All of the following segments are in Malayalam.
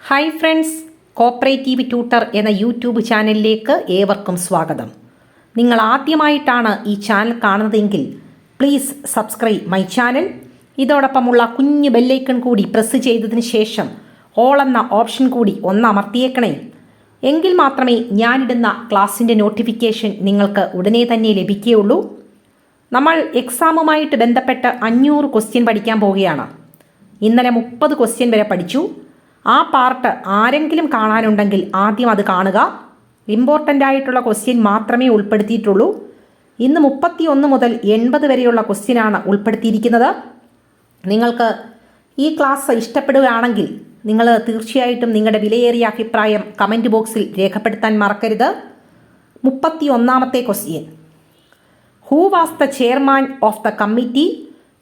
ഹായ് ഫ്രണ്ട്സ്, കോപ്പറേറ്റീവ് ട്യൂട്ടർ എന്ന യൂട്യൂബ് ചാനലിലേക്ക് ഏവർക്കും സ്വാഗതം. നിങ്ങൾ ആദ്യമായിട്ടാണ് ഈ ചാനൽ കാണുന്നതെങ്കിൽ പ്ലീസ് സബ്സ്ക്രൈബ് മൈ ചാനൽ. ഇതോടൊപ്പമുള്ള കുഞ്ഞു ബെല്ലൈക്കൺ കൂടി പ്രസ് ചെയ്തതിന് ശേഷം ഓൾ എന്ന ഓപ്ഷൻ കൂടി ഒന്ന് അമർത്തിയേക്കണേ. എങ്കിൽ മാത്രമേ ഞാനിടുന്ന ക്ലാസ്സിൻ്റെ നോട്ടിഫിക്കേഷൻ നിങ്ങൾക്ക് ഉടനെ തന്നെ ലഭിക്കുകയുള്ളൂ. നമ്മൾ എക്സാമുമായിട്ട് ബന്ധപ്പെട്ട് 500 ക്വസ്റ്റ്യൻ പഠിക്കാൻ പോവുകയാണ്. ഇന്നലെ 30 ക്വസ്റ്റ്യൻ വരെ പഠിച്ചു. ആ പാർട്ട് ആരെങ്കിലും കാണാനുണ്ടെങ്കിൽ ആദ്യം അത് കാണുക. ഇമ്പോർട്ടൻ്റ് ആയിട്ടുള്ള ക്വസ്റ്റ്യൻ മാത്രമേ ഉൾപ്പെടുത്തിയിട്ടുള്ളൂ. ഇന്ന് 31 മുതൽ 80 വരെയുള്ള ക്വസ്റ്റ്യനാണ് ഉൾപ്പെടുത്തിയിരിക്കുന്നത്. നിങ്ങൾക്ക് ഈ ക്ലാസ് ഇഷ്ടപ്പെടുകയാണെങ്കിൽ നിങ്ങൾ തീർച്ചയായിട്ടും നിങ്ങളുടെ വിലയേറിയ അഭിപ്രായം കമൻറ്റ് ബോക്സിൽ രേഖപ്പെടുത്താൻ മറക്കരുത്. 31ാമത്തെ question: who was the chairman of the committee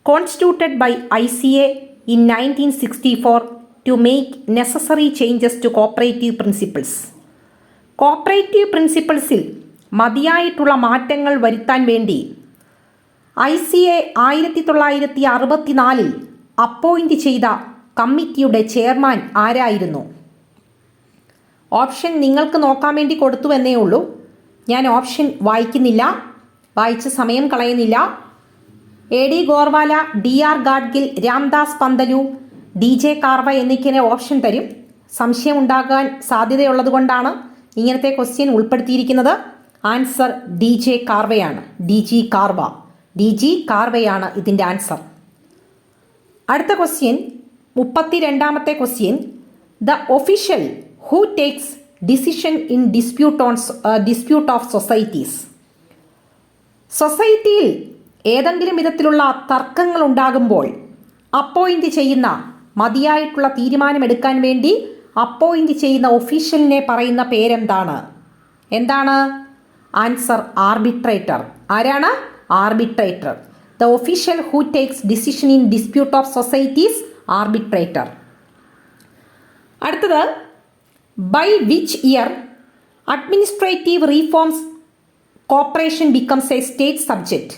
constituted by ICA in 1964 to make necessary changes to cooperative principles? Cooperative പ്രിൻസിപ്പിൾസിൽ മതിയായിട്ടുള്ള മാറ്റങ്ങൾ വരുത്താൻ വേണ്ടി ICA 1964 അപ്പോയിൻ്റ് ചെയ്ത കമ്മിറ്റിയുടെ ചെയർമാൻ ആരായിരുന്നു? ഓപ്ഷൻ നിങ്ങൾക്ക് നോക്കാൻ വേണ്ടി കൊടുത്തു എന്നേ ഉള്ളൂ. ഞാൻ ഓപ്ഷൻ വായിക്കുന്നില്ല, വായിച്ച് സമയം കളയുന്നില്ല. AD Gorwala, DR Gadgil, Ramdas Pantulu, DJ കാർവ എന്നിങ്ങനെ ഓപ്ഷൻ തരും. സംശയം ഉണ്ടാകാൻ സാധ്യതയുള്ളത് കൊണ്ടാണ് ഇങ്ങനത്തെ ക്വസ്റ്റ്യൻ ഉൾപ്പെടുത്തിയിരിക്കുന്നത്. ആൻസർ DJ കാർവയാണ്. DG കാർവയാണ് ഇതിൻ്റെ ആൻസർ. അടുത്ത ക്വസ്റ്റ്യൻ 32ാമത്തെ question: the official who takes decision in dispute of societies? സൊസൈറ്റിയിൽ ഏതെങ്കിലും വിധത്തിലുള്ള തർക്കങ്ങൾ ഉണ്ടാകുമ്പോൾ അപ്പോയിൻ്റ് ചെയ്യുന്ന, മതിയായിട്ടുള്ള തീരുമാനമെടുക്കാൻ വേണ്ടി അപ്പോയിൻ്റ് ചെയ്യുന്ന ഒഫീഷ്യലിനെ പറയുന്ന പേരെന്താണ്? എന്താണ് ആൻസർ? ആർബിട്രേറ്റർ. ആരാണ്? Arbitrator. The official who takes decision in dispute of societies, arbitrator. അടുത്തത്: by which year administrative reforms corporation becomes a state subject?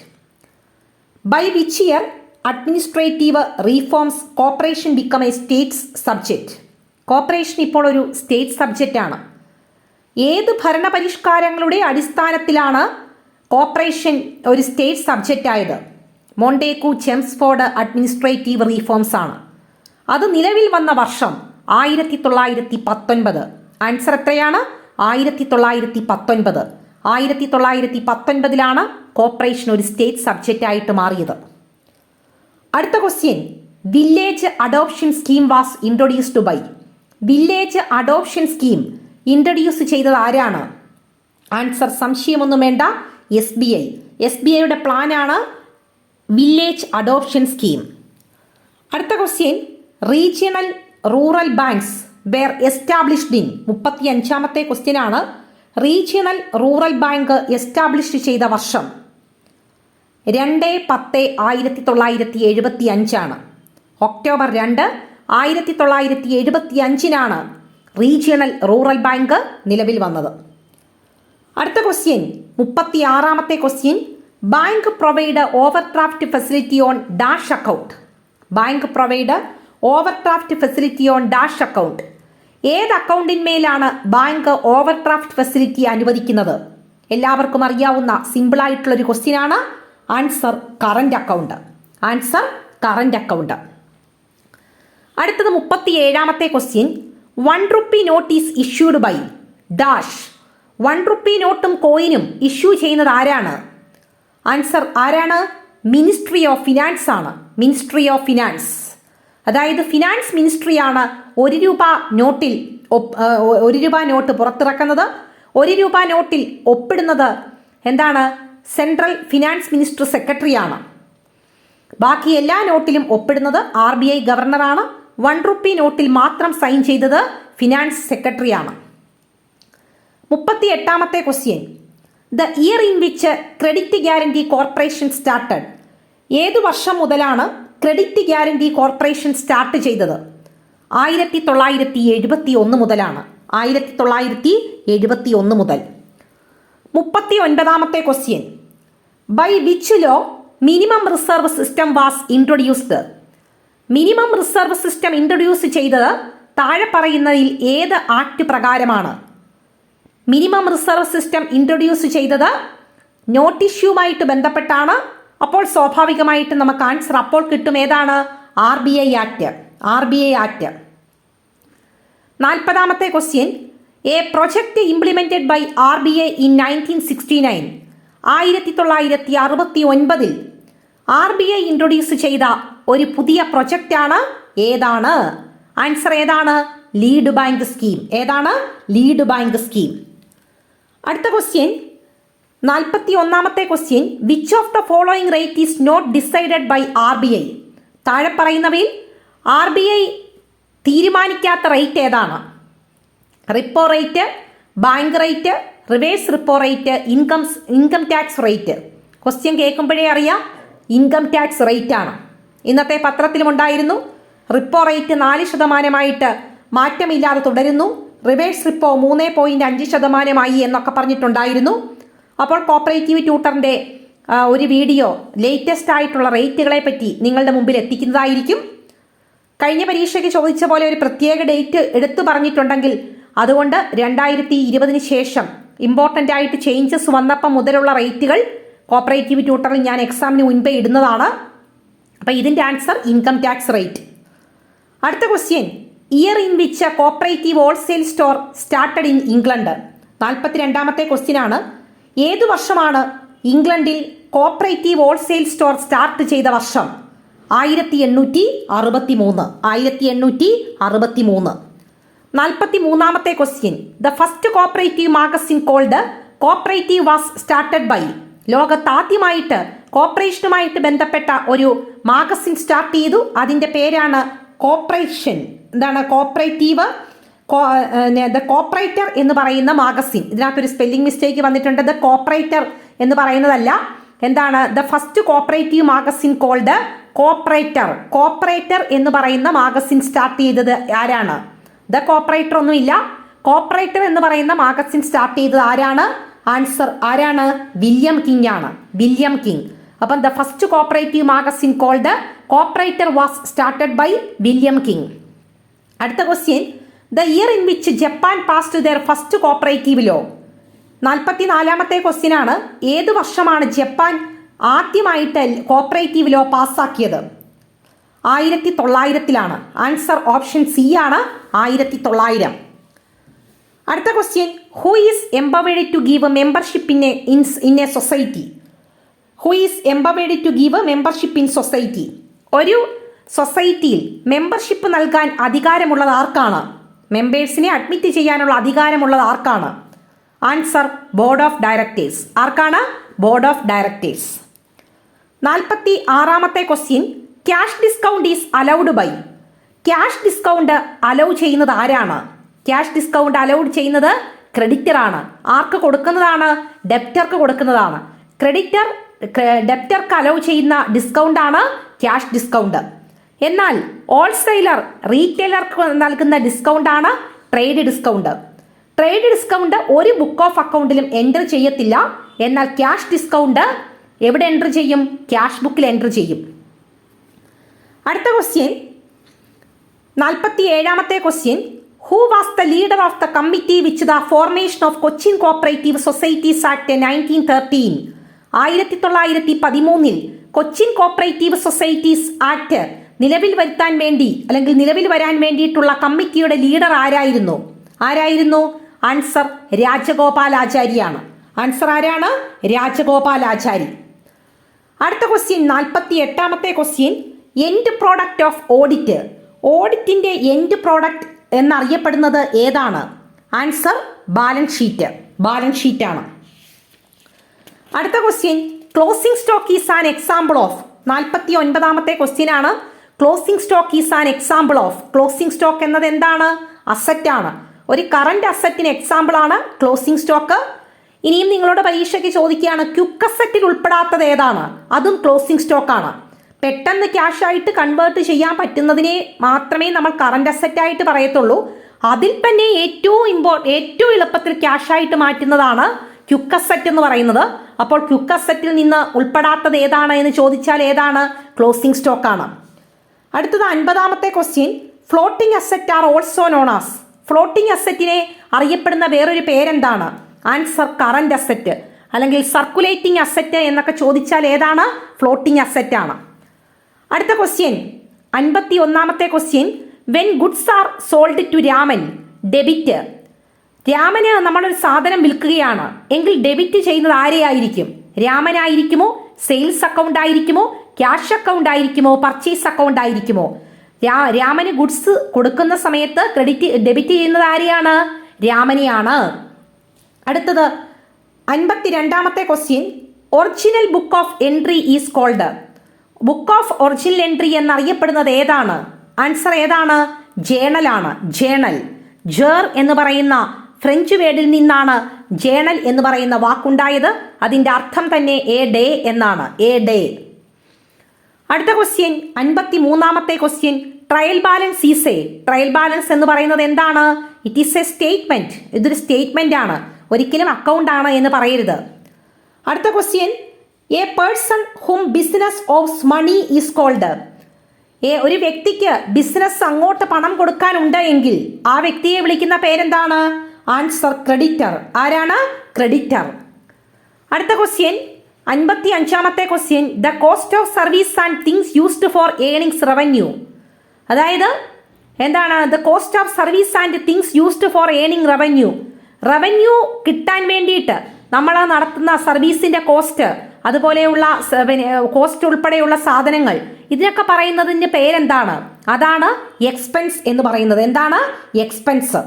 By which year administrative reforms corporation become a states subject? Corporation ഇപ്പോൾ ഒരു സ്റ്റേറ്റ് സബ്ജക്റ്റാണ്. ഏത് ഭരണപരിഷ്കാരങ്ങളുടെ അടിസ്ഥാനത്തിലാണ് കോർപ്പറേഷൻ ഒരു സ്റ്റേറ്റ് സബ്ജക്റ്റ് ആയത്? മോണ്ടേക്കു ചെംസ്ഫോർഡ് അഡ്മിനിസ്ട്രേറ്റീവ് റീഫോംസ് ആണ്. അത് നിലവിൽ വന്ന വർഷം 1919. ആൻസർ എത്രയാണ്? 1919. 1919 കോർപ്പറേഷൻ ഒരു സ്റ്റേറ്റ് സബ്ജക്റ്റ് ആയിട്ട് മാറിയത്. അടുത്ത question: village adoption scheme was introduced by? Village adoption scheme introduce ചെയ്തത് ആരാണ്? ആൻസർ സംശയമൊന്നും വേണ്ട, SBIയുടെ പ്ലാനാണ് വില്ലേജ് അഡോപ്ഷൻ സ്കീം. അടുത്ത question: regional rural banks were established in? 35ാമത്തെ ക്വസ്റ്റ്യൻ ആണ്. റീജിയണൽ റൂറൽ ബാങ്ക് എസ്റ്റാബ്ലിഷ് ചെയ്ത വർഷം 2/10/1975. ഒക്ടോബർ 2, 1975 റീജിയണൽ റൂറൽ ബാങ്ക് നിലവിൽ വന്നത്. അടുത്ത ക്വസ്റ്റ്യൻ 36ാമത്തെ question: bank provide overdraft facility on dash account? Bank provide overdraft facility on dash account. ഏത് അക്കൗണ്ടിന്മേലാണ് ബാങ്ക് ഓവർഡ്രാഫ്റ്റ് ഫെസിലിറ്റി അനുവദിക്കുന്നത്? എല്ലാവർക്കും അറിയാവുന്ന സിമ്പിളായിട്ടുള്ളൊരു ക്വസ്റ്റ്യൻ ആണ്. Answer current account. Answer current account. അടുത്തത് 37ാമത്തെ question: 1 rupee note is issued by dash? 1 rupee നോട്ടും കോയിനും ഇഷ്യൂ ചെയ്യുന്നത് ആരാണ്? ആൻസർ ആരാണ്? മിനിസ്ട്രി ഓഫ് ഫിനാൻസ് ആണ്. Ministry of finance. അതായത് ഫിനാൻസ് മിനിസ്ട്രിയാണ് 1 രൂപ നോട്ടിൽ 1 രൂപ നോട്ട് പുറത്തിറക്കുന്നത്. 1 രൂപ നോട്ടിൽ ഒപ്പിടുന്നത് എന്താണ്? സെൻട്രൽ ഫിനാൻസ് മിനിസ്റ്റർ സെക്രട്ടറിയാണ്. ബാക്കി എല്ലാ നോട്ടിലും ഒപ്പിടുന്നത് RBI ഗവർണറാണ്. 1 rupee നോട്ടിൽ മാത്രം സൈൻ ചെയ്തത് ഫിനാൻസ് സെക്രട്ടറിയാണ്. 38ാമത്തെ question: the year in which credit guarantee corporation started? ഏതു വർഷം മുതലാണ് ക്രെഡിറ്റ് ഗ്യാരണ്ടി കോർപ്പറേഷൻ സ്റ്റാർട്ട് ചെയ്തത്? 1971 മുതലാണ്. 1971 മുതൽ. 39ാമത്തെ question: by which law minimum reserve system was introduced? Minimum reserve system introduce ചെയ്തത് താഴെ പറയുന്നതിൽ ഏത് ആക്ട് പ്രകാരമാണ്? മിനിമം റിസർവ് സിസ്റ്റം ഇൻട്രൊഡ്യൂസ് ചെയ്തത് നോട്ട് ഇഷ്യൂമായിട്ട് ബന്ധപ്പെട്ടാണ്. അപ്പോൾ സ്വാഭാവികമായിട്ട് നമുക്ക് ആൻസർ അപ്പോൾ കിട്ടും. ഏതാണ്? RBI act. RBI act. 40ാമത്തെ question, a project implemented by RBI in 1969 1969 RBI introduce ചെയ്ത ഒരു പുതിയ പ്രൊജക്റ്റാണ്. ഏതാണ്? ആൻസർ ഏതാണ്? Lead bank scheme. ഏതാണ്? Lead bank scheme. അടുത്ത ക്വസ്റ്റ്യൻ, 41ാമത്തെ question, which of the following rate is not decided by RBI? താഴെ പറയുന്നവയിൽ RBI തീരുമാനിക്കാത്ത റേറ്റ് ഏതാണ്? Repo rate, bank rate, reverse repo rate, income tax rate. Question കേൾക്കുമ്പോഴേ അറിയാം ഇൻകം ടാക്സ് റേറ്റ് ആണ്. ഇന്നത്തെ പത്രത്തിലുമുണ്ടായിരുന്നു. റിപ്പോ റേറ്റ് 4% മാറ്റമില്ലാതെ തുടരുന്നു, റിവേഴ്സ് റിപ്പോ 3.5% എന്നൊക്കെ പറഞ്ഞിട്ടുണ്ടായിരുന്നു. അപ്പോൾ കോപ്പറേറ്റീവ് ട്യൂട്ടറിൻ്റെ ഒരു വീഡിയോ ലേറ്റസ്റ്റ് ആയിട്ടുള്ള റേറ്റുകളെ പറ്റി നിങ്ങളുടെ മുമ്പിൽ എത്തിക്കുന്നതായിരിക്കും. കഴിഞ്ഞ പരീക്ഷയ്ക്ക് ചോദിച്ച പോലെ ഒരു പ്രത്യേക ഡേറ്റ് എടുത്തു പറഞ്ഞിട്ടുണ്ടെങ്കിൽ അതുകൊണ്ട് 2020 ശേഷം ഇമ്പോർട്ടൻ്റ് ആയിട്ട് ചേഞ്ചസ് വന്നപ്പം മുതലുള്ള റേറ്റുകൾ കോപ്പറേറ്റീവ് ട്യൂട്ടറിൽ ഞാൻ എക്സാമിന് മുൻപേ ഇടുന്നതാണ്. അപ്പോൾ ഇതിൻ്റെ ആൻസർ ഇൻകം ടാക്സ് റേറ്റ്. അടുത്ത question, year in which cooperative wholesale store started in England. 42ാമത്തെ ക്വസ്റ്റ്യൻ ആണ്. ഏതു വർഷമാണ് ഇംഗ്ലണ്ടിൽ കോപ്പറേറ്റീവ് ഹോൾസെയിൽ സ്റ്റോർ സ്റ്റാർട്ട് ചെയ്ത വർഷം? 1863. 1863. 43ാമത്തെ question, the first cooperative magazine called cooperative was started by. ലോകത്ത് ആദ്യമായിട്ട് കോപ്പറേഷനുമായിട്ട് ബന്ധപ്പെട്ട ഒരു മാഗസിൻ സ്റ്റാർട്ട് ചെയ്തു. അതിൻ്റെ പേരാണ് കോപ്പറേഷൻ. എന്താണ്? കോപ്പറേറ്റീവ് ദ കോപ്പറേറ്റർ എന്ന് പറയുന്ന മാഗസിൻ. ഇതിനകത്തൊരു സ്പെല്ലിംഗ് മിസ്റ്റേക്ക് വന്നിട്ടുണ്ട്. ദ കോപ്പറേറ്റർ എന്ന് പറയുന്നതല്ല. എന്താണ്? The first cooperative magazine called cooperator. Cooperator എന്ന് പറയുന്ന മാഗസിൻ സ്റ്റാർട്ട് ചെയ്തത് ആരാണ്? ദ കോപ്പറേറ്റർ ഒന്നുമില്ല. കോപ്പറേറ്റർ എന്ന് പറയുന്ന മാഗസിൻ സ്റ്റാർട്ട് ചെയ്തത് ആരാണ്? ആൻസർ ആരാണ്? വില്യം കിങ് ആണ്. William King. അപ്പം the first cooperative magazine called cooperator was started by William King. അടുത്ത question, the year in which Japan passed their first cooperative law. 44ാമത്തെ ക്വസ്റ്റ്യൻ ആണ്. ഏത് വർഷമാണ് ജപ്പാൻ ആദ്യമായിട്ട് കോപ്പറേറ്റീവ് ലോ പാസ്സാക്കിയത്? 1900-ലാണ്. ആൻസർ ഓപ്ഷൻ സി ആണ്, 1900. അടുത്ത question, who is empowered to give membership in a society? Who is empowered to give membership in society? ഒരു സൊസൈറ്റിയിൽ മെമ്പർഷിപ്പ് നൽകാൻ അധികാരമുള്ളത് ആർക്കാണ്? മെമ്പേഴ്സിനെ അഡ്മിറ്റ് ചെയ്യാനുള്ള അധികാരമുള്ളത് ആർക്കാണ്? Answer board of directors. ആർക്കാണ്? Board of directors. 46ാമത്തെ question, cash discount is allowed by. Cash discount allow ചെയ്യുന്നത് ആരാണ്? ക്യാഷ് ഡിസ്കൗണ്ട് അലൗഡ് ചെയ്യുന്നത് ക്രെഡിറ്റർ ആണ്. ആർക്ക് കൊടുക്കുന്നതാണ്? ഡെപ്റ്റർക്ക് കൊടുക്കുന്നതാണ്. ക്രെഡിറ്റർ ഡെപ്റ്റർക്ക് അലൗ ചെയ്യുന്ന ഡിസ്കൗണ്ട് ആണ് ക്യാഷ് ഡിസ്കൗണ്ട്. എന്നാൽ ഹോൾസെയിലർ റീറ്റെയിലർക്ക് നൽകുന്ന ഡിസ്കൗണ്ട് ആണ് ട്രേഡ് ഡിസ്കൗണ്ട്. ട്രേഡ് ഡിസ്കൗണ്ട് ഒരു ബുക്ക് ഓഫ് അക്കൗണ്ടിലും എൻറ്റർ ചെയ്യത്തില്ല. എന്നാൽ ക്യാഷ് ഡിസ്കൗണ്ട് എവിടെ എൻറ്റർ ചെയ്യും? ക്യാഷ് ബുക്കിൽ എൻറ്റർ ചെയ്യും. അടുത്ത question, 47ാമത്തെ question, who was the leader of the committee which the formation of Cochin cooperative societies act 1913. 1913 Cochin cooperative societies act നിലവിൽ വരാൻ വേണ്ടിയിട്ടുള്ള കമ്മിറ്റിയുടെ ലീഡർ ആരായിരുന്നു? ആൻസർ രാജഗോപാലാചാരിയാണ്. ആൻസർ ആരാണ്? രാജഗോപാലാചാരി. അടുത്ത ക്വസ്റ്റ്യൻ, 48ാമത്തെ question, end product of audit. ഓഡിറ്റിന്റെ എൻഡ് പ്രോഡക്റ്റ് എന്നറിയപ്പെടുന്നത് ഏതാണ്? ആൻസർ ബാലൻസ് ഷീറ്റ് ആണ്. അടുത്ത question, closing stock is an example of. 49ാമത്തെ ക്വസ്റ്റ്യൻ ആണ്. Closing stock is an example of. Closing stock എന്നത് എന്താണ്? അസറ്റ് ആണ്. ഒരു കറണ്ട് അസറ്റിന് എക്സാമ്പിൾ ആണ് ക്ലോസിംഗ് സ്റ്റോക്ക്. ഇനിയും നിങ്ങളോട് പരീക്ഷയ്ക്ക് ചോദിക്കുകയാണ്, ക്വിക്ക് അസറ്റിൽ ഉൾപ്പെടാത്തത് ഏതാണ്? അതും ക്ലോസിംഗ് സ്റ്റോക്ക് ആണ്. പെട്ടെന്ന് ക്യാഷ് ആയിട്ട് കൺവേർട്ട് ചെയ്യാൻ പറ്റുന്നതിനെ മാത്രമേ നമ്മൾ കറണ്ട് അസറ്റ് ആയിട്ട് പറയത്തുള്ളൂ. അതിൽ തന്നെ ഏറ്റവും എളുപ്പത്തിൽ ക്യാഷ് ആയിട്ട് മാറ്റുന്നതാണ് ക്വിക്ക് അസറ്റ് എന്ന് പറയുന്നത്. അപ്പോൾ ക്വിക്ക് അസറ്റിൽ നിന്ന് ഉൾപ്പെടാത്തത് ഏതാണ് എന്ന് ചോദിച്ചാൽ ഏതാണ്? ക്ലോസിംഗ് സ്റ്റോക്ക് ആണ്. അടുത്തത് 50ാമത്തെ question, floating asset are also known as. Floating അസറ്റിനെ അറിയപ്പെടുന്ന വേറൊരു പേരെന്താണ്? ആൻസർ കറന്റ് അസറ്റ് അല്ലെങ്കിൽ സർക്കുലേറ്റിംഗ് അസറ്റ് എന്നൊക്കെ ചോദിച്ചാൽ ഏതാണ്? ഫ്ലോട്ടിംഗ് അസറ്റ് ആണ്. അടുത്ത ക്വസ്റ്റ്യൻ 51ാമത്തെ question. When goods are sold to Raman, debit. രാമന് നമ്മളൊരു സാധനം വിൽക്കുകയാണ് എങ്കിൽ ഡെബിറ്റ് ചെയ്യുന്നത് ആരെയായിരിക്കും? രാമനായിരിക്കുമോ, സെയിൽസ് അക്കൗണ്ട് ആയിരിക്കുമോ, ക്യാഷ് അക്കൗണ്ട് ആയിരിക്കുമോ, പർച്ചേസ് അക്കൗണ്ട് ആയിരിക്കുമോ? രാമന് ഗുഡ്സ് കൊടുക്കുന്ന സമയത്ത് ഡെബിറ്റ് ചെയ്യുന്നത് ആരെയാണ്? രാമനെയാണ്. അടുത്തത് 52ാമത്തെ question. Original book of entry is called. Book of original entry എന്നറിയപ്പെടുന്നത് ഏതാണ്? ആൻസർ ഏതാണ്? ജേണൽ ആണ്. ജേണൽ. ജേർ എന്ന് പറയുന്ന ഫ്രഞ്ച് വേർഡിൽ നിന്നാണ് ജേണൽ എന്ന് പറയുന്ന വാക്കുണ്ടായത്. അതിന്റെ അർത്ഥം തന്നെ എ ഡേ എന്നാണ്. A day. അടുത്ത ക്വസ്റ്റ്യൻ 53ാമത്തെ question. Trial balance is a. Trial balance എന്ന് പറയുന്നത് എന്താണ്? It is a statement. ഇതൊരു സ്റ്റേറ്റ്മെന്റ് ആണ്, ഒരിക്കലും അക്കൗണ്ട് ആണ് എന്ന് പറയരുത്. അടുത്ത question. A person whom business of money is called. ഒരു വ്യക്തിക്ക് ബിസിനസ് അങ്ങോട്ട് പണം കൊടുക്കാനുണ്ട് എങ്കിൽ ആ വ്യക്തിയെ വിളിക്കുന്ന പേരെന്താണ്? Answer creditor. ആരാണ്? ക്രെഡിറ്റർ. അടുത്ത ക്വസ്റ്റ്യൻ 55ാമത്തെ question. The cost of service and things used for earnings revenue. അതായത് എന്താണ്? The cost of service and things used for earning revenue. Revenue കിട്ടാൻ വേണ്ടിയിട്ട് നമ്മൾ നടത്തുന്ന സർവീസിന്റെ കോസ്റ്റ്, അതുപോലെയുള്ള കോസ്റ്റ് ഉൾപ്പെടെയുള്ള സാധനങ്ങൾ, ഇതിനൊക്കെ പറയുന്നതിന്റെ പേരെന്താണ്? അതാണ് എക്സ്പെൻസ് എന്ന് പറയുന്നത്. എന്താണ്? എക്സ്പെൻസ്.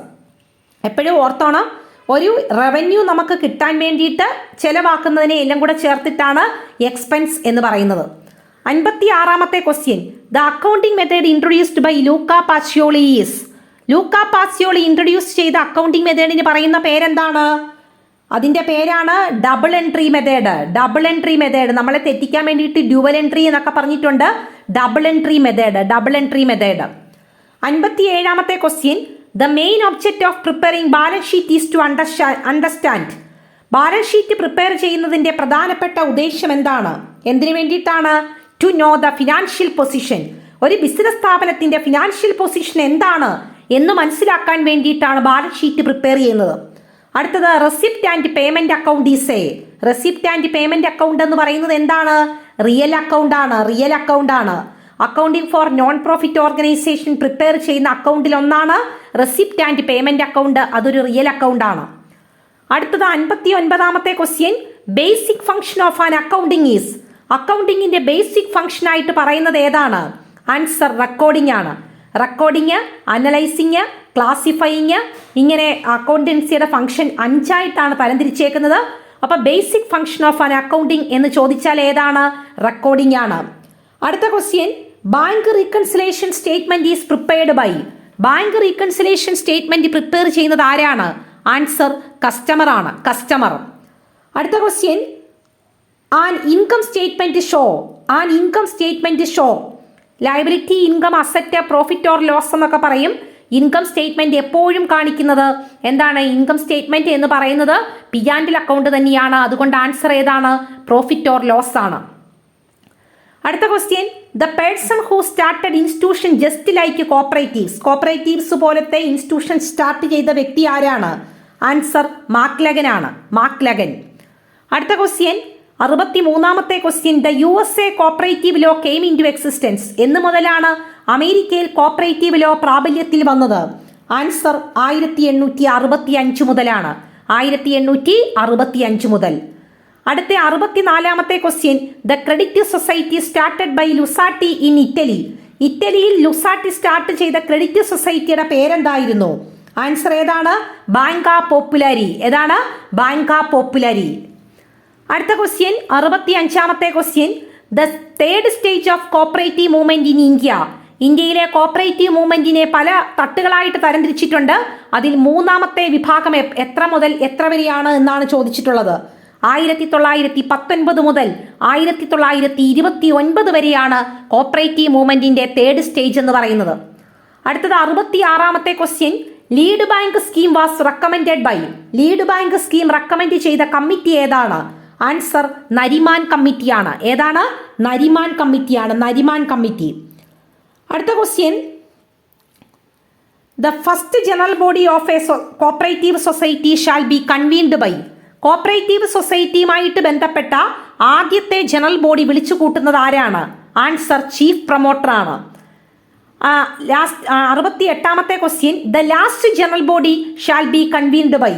എപ്പോഴും ഓർത്തോണം, ഒരു റവന്യൂ നമുക്ക് കിട്ടാൻ വേണ്ടിയിട്ട് ചെലവാക്കുന്നതിനെ എല്ലാം കൂടെ ചേർത്തിട്ടാണ് എക്സ്പെൻസ് എന്ന് പറയുന്നത്. 56ാമത്തെ question. The accounting method introduced by Luca Pacioli is. Luca Pacioli introduce ചെയ്ത അക്കൗണ്ടിംഗ് മെത്തേഡിന് പറയുന്ന പേരെന്താണ്? അതിന്റെ പേരാണ് double entry method. Double entry method. നമ്മളെ തെറ്റിക്കാൻ വേണ്ടിയിട്ട് ഡ്യുവൽ എൻട്രി എന്നൊക്കെ പറഞ്ഞിട്ടുണ്ട്. Double entry method. Double entry method. 57ാമത്തെ question. The main object of preparing balance sheet is to understand. Balance sheet prepare ചെയ്യുന്നതിന്റെ പ്രധാനപ്പെട്ട ഉദ്ദേശം എന്താണ്? എന്തിനു വേണ്ടിയിട്ടാണ്? To know the financial position. ഒരു ബിസിനസ് സ്ഥാപനത്തിന്റെ ഫിനാൻഷ്യൽ പൊസിഷൻ എന്താണ് എന്ന് മനസ്സിലാക്കാൻ വേണ്ടിയിട്ടാണ് ബാലൻസ് ഷീറ്റ് പ്രിപ്പയർ ചെയ്യുന്നത്. അടുത്തത് receipt and payment account is a. Receipt and payment account എന്ന് പറയുന്നത് എന്താണ്? റിയൽ അക്കൗണ്ട് ആണ്. റിയൽ അക്കൗണ്ട് ആണ്. Accounting for non profit organisation prepare ചെയ്യുന്ന അക്കൗണ്ടിൽ ഒന്നാണ് റെസിപ്റ്റ് ആൻഡ് പേയ്മെന്റ് അക്കൗണ്ട്. അതൊരു റിയൽ അക്കൗണ്ട് ആണ്. അടുത്തത് 59ാമത്തെ question. Basic function of an accounting is. അക്കൗണ്ടിങ്ങിന്റെ ബേസിക് ഫംഗ്ഷൻ ആയിട്ട് പറയുന്നത് ഏതാണ്? ആൻസർ റെക്കോർഡിംഗ് ആണ്. റെക്കോർഡിങ്, അനലൈസിങ്, ക്ലാസിഫയിങ്, ഇങ്ങനെ അക്കൗണ്ടൻസിയുടെ ഫംഗ്ഷൻ 5ആയിട്ടാണ് തരംതിരിച്ചേക്കുന്നത്. അപ്പൊ basic function of an accounting എന്ന് ചോദിച്ചാൽ ഏതാണ്? റെക്കോർഡിംഗ് ആണ്. അടുത്ത question. Bank reconciliation statement is prepared by. Bank reconciliation statement prepare ചെയ്യുന്നത് ആരാണ്? ആൻസർ കസ്റ്റമർ ആണ്. കസ്റ്റമർ. അടുത്ത question. An income statement show. An income statement show. Liability, income, asset, profit or loss എന്നൊക്കെ പറയും. ഇൻകം സ്റ്റേറ്റ്മെന്റ് എപ്പോഴും കാണിക്കുന്നത് എന്താണ്? ഇൻകം സ്റ്റേറ്റ്മെന്റ് എന്ന് പറയുന്നത് പി ആൻഡ് എൽ അക്കൗണ്ട് തന്നെയാണ്. അതുകൊണ്ട് ആൻസർ ഏതാണ്? പ്രോഫിറ്റ് ഓർ ലോസ് ആണ്. അടുത്ത question. The person who started institution just like cooperatives. Cooperatives പോലത്തെ ഇൻസ്റ്റിറ്റ്യൂഷൻ സ്റ്റാർട്ട് ചെയ്ത വ്യക്തി ആരാണ്? ആൻസർ മാക്ലഗൻ ആണ്. മാക്ലഗൻ. അടുത്ത ക്വസ്റ്റ്യൻ 63ാമത്തെ question. The USA cooperative law came into existence. എന്ന് മുതലാണ് അമേരിക്കയിൽ കോപ്പറേറ്റീവ് ലോ പ്രാബല്യത്തിൽ വന്നത്? ആൻസർ 1865 മുതലാണ്. 1865 മുതൽ. അടുത്ത 64ാമത്തെ question. The credit society started by Luzzatti in Italy. ഇറ്റലിയിൽ ലുസാട്ടി സ്റ്റാർട്ട് ചെയ്ത ക്രെഡിറ്റ് സൊസൈറ്റിയുടെ പേരെന്തായിരുന്നു? ആൻസർ ഏതാണ്? ബാങ്കാ പോപ്പുലാരി. ഏതാണ്? Banca Popolare. അടുത്ത ക്വസ്റ്റ്യൻ 65ാമത്തെ question. The third stage of cooperative movement in India. ഇന്ത്യയിലെ കോപ്പറേറ്റീവ് മൂവ്മെന്റിനെ പല തട്ടുകളായിട്ട് തരംതിരിച്ചിട്ടുണ്ട്. അതിൽ 3ാമത്തെ വിഭാഗം എത്ര മുതൽ എത്ര വരെയാണ് എന്നാണ് ചോദിച്ചിട്ടുള്ളത്. 1919 മുതൽ 1929 വരെയാണ് കോപ്പറേറ്റീവ് മൂവ്മെന്റിന്റെ തേർഡ് സ്റ്റേജ് എന്ന് പറയുന്നത്. അടുത്തത് 66ാമത്തെ question. Lead bank scheme was recommended by. Lead bank scheme recommend ചെയ്ത കമ്മിറ്റി ഏതാണ്? ആൻസർ നരിമാൻ കമ്മിറ്റിയാണ്. ഏതാണ്? നരിമാൻ കമ്മിറ്റിയാണ്. നരിമാൻ കമ്മിറ്റി. അടുത്ത question the first general body of a cooperative society shall be convened by. Cooperative സൊസൈറ്റിയുമായിട്ട് ബന്ധപ്പെട്ട ആദ്യത്തെ ജനറൽ ബോഡി വിളിച്ചു കൂട്ടുന്നത് ആരാണ്? ആൻസർ ചീഫ് പ്രൊമോട്ടറാണ്. 68ാമത്തെ question, the last general body shall be convened by.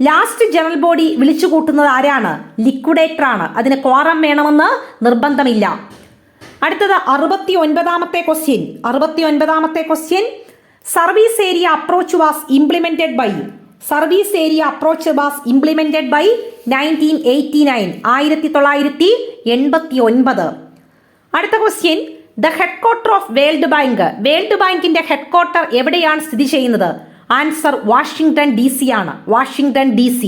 Last general body വിളിച്ചു കൂട്ടുന്നത് ആരാണ്? ലിക്വിഡേറ്റർ ആണ്. അതിന് ക്വാറം വേണമെന്ന് നിർബന്ധമില്ല. അടുത്തത് 69ാമത്തെ question, service area approach was implemented by. Service area approach was implemented by 1989, 1989. അടുത്ത question, the head quarter of world bank. World ബാങ്കിന്റെ ഹെഡ് ക്വാർട്ടർ എവിടെയാണ് സ്ഥിതി ചെയ്യുന്നത്? ആൻസർ വാഷിംഗ്ടൺ DC ആണ്. Washington DC.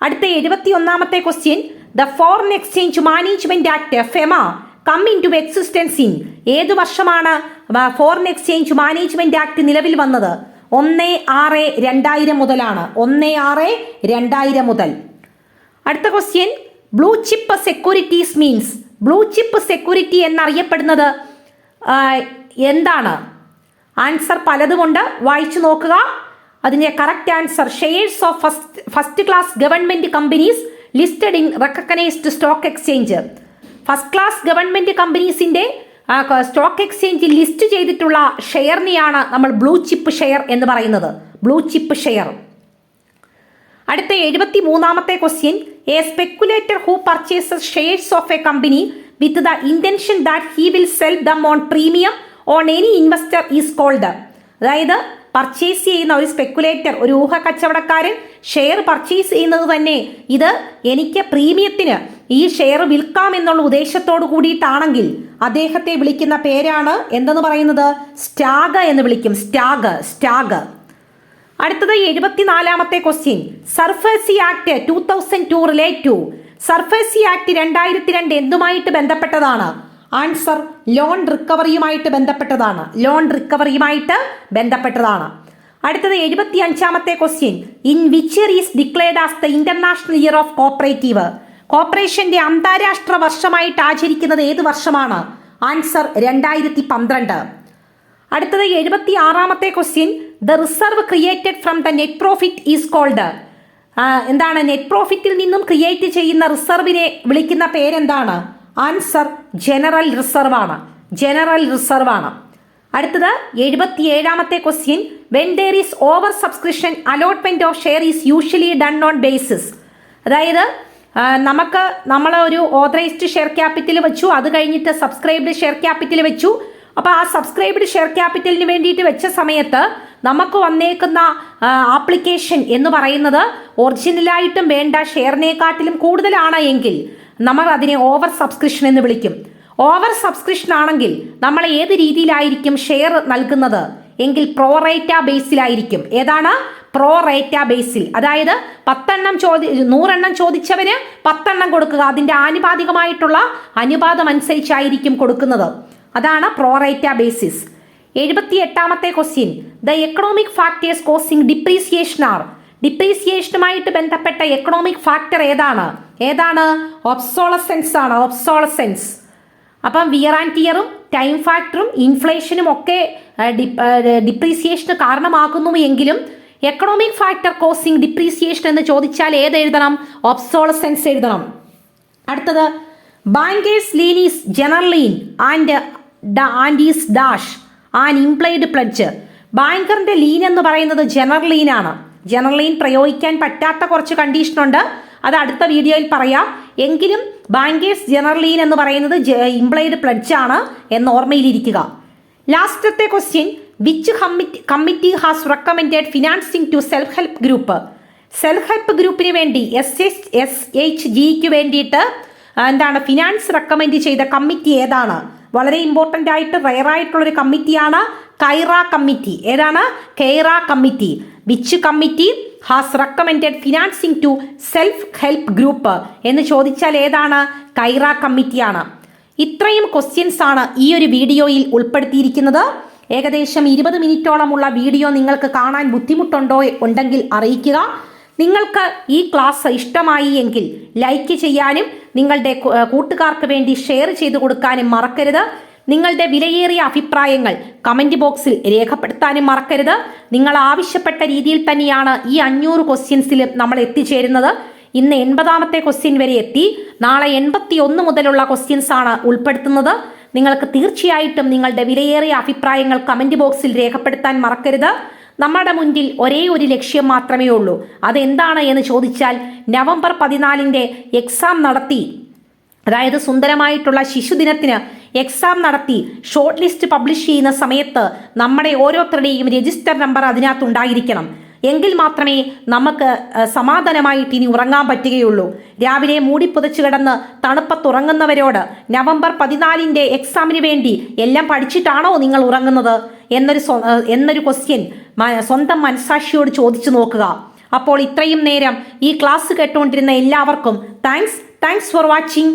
അടുത്ത 71ാമത്തെ question, the foreign exchange management act FEMA come into existence in. ഏത് വർഷമാണ് ഫോറിൻ എക്സ്ചേഞ്ച് മാനേജ്മെന്റ് ആക്ട് നിലവിൽ വന്നത്? 1/6/2000 മുതലാണ്. 1/6/2000 മുതൽ. അടുത്ത question, blue chip securities means. Blue chip security എന്നറിയപ്പെടുന്നത് എന്താണ്? ആൻസർ പലതുമുണ്ട്, വായിച്ചു നോക്കുക. അതിന്റെ correct answer, shares of first class government companies listed in recognised stock exchange. First class government കമ്പനീസിന്റെ സ്റ്റോക്ക് എക്സ്ചേഞ്ചിൽ ലിസ്റ്റ് ചെയ്തിട്ടുള്ള ഷെയറിനെയാണ് നമ്മൾ ബ്ലൂ ചിപ്പ് ഷെയർ എന്ന് പറയുന്നത്. Blue chip share. അടുത്ത 73ാമത്തെ question, a speculator who purchases shares of a company with the intention that he will sell them on premium on any investor is called. അതായത് പർച്ചേസ് ചെയ്യുന്ന ഒരു സ്പെക്കുലേറ്റർ, ഒരു ഊഹ കച്ചവടക്കാരൻ ഷെയർ പർച്ചേസ് ചെയ്യുന്നത് തന്നെ ഇത് എനിക്ക് പ്രീമിയത്തിന് ഈ ഷെയർ വിൽക്കാം എന്നുള്ള ഉദ്ദേശത്തോടു കൂടിയിട്ടാണെങ്കിൽ അദ്ദേഹത്തെ വിളിക്കുന്ന പേരാണ് എന്തെന്ന് പറയുന്നത്? സ്റ്റാഗ് എന്ന് വിളിക്കും. സ്റ്റാഗ്. അടുത്തത് 74ാമത്തെ question, SARFAESI act 2002 relate to. SARFAESI act 2002 എന്തുമായിട്ട് ബന്ധപ്പെട്ടതാണ്? ആൻസർ ലോൺ റിക്കവറിയുമായിട്ട് ബന്ധപ്പെട്ടതാണ്. അടുത്തത് 75ാമത്തെ question, in which year is declared as the international year of cooperative. കോപ്പറേഷന്റെ അന്താരാഷ്ട്ര വർഷമായിട്ട് ആചരിക്കുന്നത് ഏത് വർഷമാണ്? ആൻസർ 2012. അടുത്തത് 76ാമത്തെ question, the reserve created from the net profit is called. എന്താണ്? നെറ്റ് പ്രോഫിറ്റിൽ നിന്നും ക്രിയേറ്റ് ചെയ്യുന്ന റിസർവിനെ വിളിക്കുന്ന പേരെന്താണ്? ആൻസർ ജനറൽ റിസർവ് ആണ്. അടുത്തത് 77ാമത്തെ question, when there is over subscription allotment of share is usually done on basis. അതായത് നമ്മൾ ഒരു ഓതറൈസ്ഡ് ഷെയർ ക്യാപിറ്റൽ വെച്ചു, അത് കഴിഞ്ഞിട്ട് സബ്സ്ക്രൈബ്ഡ് ഷെയർ ക്യാപിറ്റൽ വെച്ചു. അപ്പോൾ ആ സബ്സ്ക്രൈബ്ഡ് ഷെയർ ക്യാപിറ്റലിന് വേണ്ടിയിട്ട് വെച്ച സമയത്ത് നമുക്ക് വന്നേക്കുന്ന ആപ്ലിക്കേഷൻ എന്ന് പറയുന്നത് ഒറിജിനലായിട്ടും വേണ്ട ഷെയറിനെക്കാട്ടിലും കൂടുതലാണ് എങ്കിൽ നമ്മൾ അതിനെ ഓവർ സബ്സ്ക്രിപ്ഷൻ എന്ന് വിളിക്കും. ഓവർ സബ്സ്ക്രിപ്ഷൻ ആണെങ്കിൽ നമ്മൾ ഏത് രീതിയിലായിരിക്കും ഷെയർ നൽകുന്നത് എങ്കിൽ പ്രോറേറ്റ ബേസിലായിരിക്കും. ഏതാണ്? പ്രോറേറ്റ ബേസിൽ. അതായത് 100 എണ്ണം ചോദിച്ചവന് 10 എണ്ണം കൊടുക്കുക. അതിന്റെ ആനുപാതികമായിട്ടുള്ള അനുപാതം അനുസരിച്ചായിരിക്കും കൊടുക്കുന്നത്. അതാണ് പ്രോറേറ്റ ബേസിസ്. 78ാമത്തെ question, the economic factors causing depreciation are. ഡിപ്രീസിയേഷനുമായിട്ട് ബന്ധപ്പെട്ട എക്കണോമിക് ഫാക്ടർ ഏതാണ്? ഒബ്സോളസെൻസ് ആണ്. അപ്പം വിയർ ആൻഡ് ടിയറും ടൈം ഫാക്ടറും ഇൻഫ്ലേഷനും ഒക്കെ ഡിപ്രീസിയേഷന് കാരണമാകുന്നു എങ്കിലും എക്കണോമിക് ഫാക്ടർ കോസിംഗ് ഡിപ്രീസിയേഷൻ എന്ന് ചോദിച്ചാൽ ഏത് എഴുതണം? ഒബ്സോളസെൻസ് എഴുതണം. അടുത്തത്, bankers lien is general lien and is dash an implied pledge. ബാങ്കറിന്റെ ലീൻ എന്ന് പറയുന്നത് ജനറൽ ലീൻ ആണ്. ജനറൽ ലീൻ പ്രയോഗിക്കാൻ പറ്റാത്ത കുറച്ച് കണ്ടീഷനുണ്ട്, അത് അടുത്ത വീഡിയോയിൽ പറയാം. എങ്കിലും ബാങ്കേഴ്സ് ജനറൽ ലീൻ എന്ന് പറയുന്നത് ഇംപ്ലൈഡ് പ്ലഡ്ജ് ആണ് എന്ന് ഓർമ്മയിലിരിക്കുക. ലാസ്റ്റത്തെ question, which committee has recommended financing to self help group. Self help ഗ്രൂപ്പിന് വേണ്ടി SHGക്ക് വേണ്ടിയിട്ട് ഫിനാൻസ് റെക്കമെൻഡ് ചെയ്ത കമ്മിറ്റി ഏതാണ്? വളരെ ഇമ്പോർട്ടൻ്റ് ആയിട്ട് റയർ ആയിട്ടുള്ളൊരു കമ്മിറ്റിയാണ് കൈറ കമ്മിറ്റി. ഏതാണ്? Kaira committee. Which committee has recommended financing to self help group എന്ന് ചോദിച്ചാൽ ഏതാണ്? കൈറ കമ്മിറ്റിയാണ്. ഇത്രയും ക്വസ്റ്റ്യൻസ് ആണ് ഈ ഒരു വീഡിയോയിൽ ഉൾപ്പെടുത്തിയിരിക്കുന്നത്. ഏകദേശം 20 മിനിറ്റോളമുള്ള വീഡിയോ നിങ്ങൾക്ക് കാണാൻ ഉണ്ടെങ്കിൽ അറിയിക്കുക. നിങ്ങൾക്ക് ഈ ക്ലാസ് ഇഷ്ടമായി എങ്കിൽ ലൈക്ക് ചെയ്യാനും നിങ്ങളുടെ കൂട്ടുകാർക്ക് വേണ്ടി ഷെയർ ചെയ്തു കൊടുക്കാനും മറക്കരുത്. നിങ്ങളുടെ വിലയേറിയ അഭിപ്രായങ്ങൾ കമന്റ് ബോക്സിൽ രേഖപ്പെടുത്താനും മറക്കരുത്. നിങ്ങൾ ആവശ്യപ്പെട്ട രീതിയിൽ തന്നെയാണ് ഈ 500 ക്വസ്റ്റ്യൻസിലും നമ്മൾ എത്തിച്ചേരുന്നത്. ഇന്ന് 80ാമത്തെ ക്വസ്റ്റ്യൻ വരെ എത്തി. നാളെ 81 മുതലുള്ള ക്വസ്റ്റ്യൻസ് ആണ് ഉൾപ്പെടുത്തുന്നത്. നിങ്ങൾക്ക് തീർച്ചയായിട്ടും നിങ്ങളുടെ വിലയേറിയ അഭിപ്രായങ്ങൾ കമന്റ് ബോക്സിൽ രേഖപ്പെടുത്താൻ മറക്കരുത്. നമ്മുടെ മുന്നിൽ ഒരേ ഒരു ലക്ഷ്യം മാത്രമേ ഉള്ളൂ. അതെന്താണ് എന്ന് ചോദിച്ചാൽ, നവംബർ 14 എക്സാം നടത്തി, അതായത് സുന്ദരമായിട്ടുള്ള ശിശുദിനത്തിന് എക്സാം നടത്തി ഷോർട്ട് ലിസ്റ്റ് പബ്ലിഷ് ചെയ്യുന്ന സമയത്ത് നമ്മുടെ ഓരോരുത്തരുടെയും രജിസ്റ്റർ നമ്പർ അതിനകത്തുണ്ടായിരിക്കണം. എങ്കിൽ മാത്രമേ നമുക്ക് സമാധാനമായിട്ട് ഇനി ഉറങ്ങാൻ പറ്റുകയുള്ളൂ. രാവിലെ മൂടിപ്പുതച്ചു കിടന്ന് തണുപ്പത്തുറങ്ങുന്നവരോട് നവംബർ 14 എക്സാമിന് വേണ്ടി എല്ലാം പഠിച്ചിട്ടാണോ നിങ്ങൾ ഉറങ്ങുന്നത് എന്നൊരു ക്വസ്റ്റ്യൻ സ്വന്തം മനസാക്ഷിയോട് ചോദിച്ചു നോക്കുക. അപ്പോൾ ഇത്രയും നേരം ഈ ക്ലാസ് കേട്ടുകൊണ്ടിരുന്ന എല്ലാവർക്കും താങ്ക്സ് ഫോർ വാച്ചിങ്.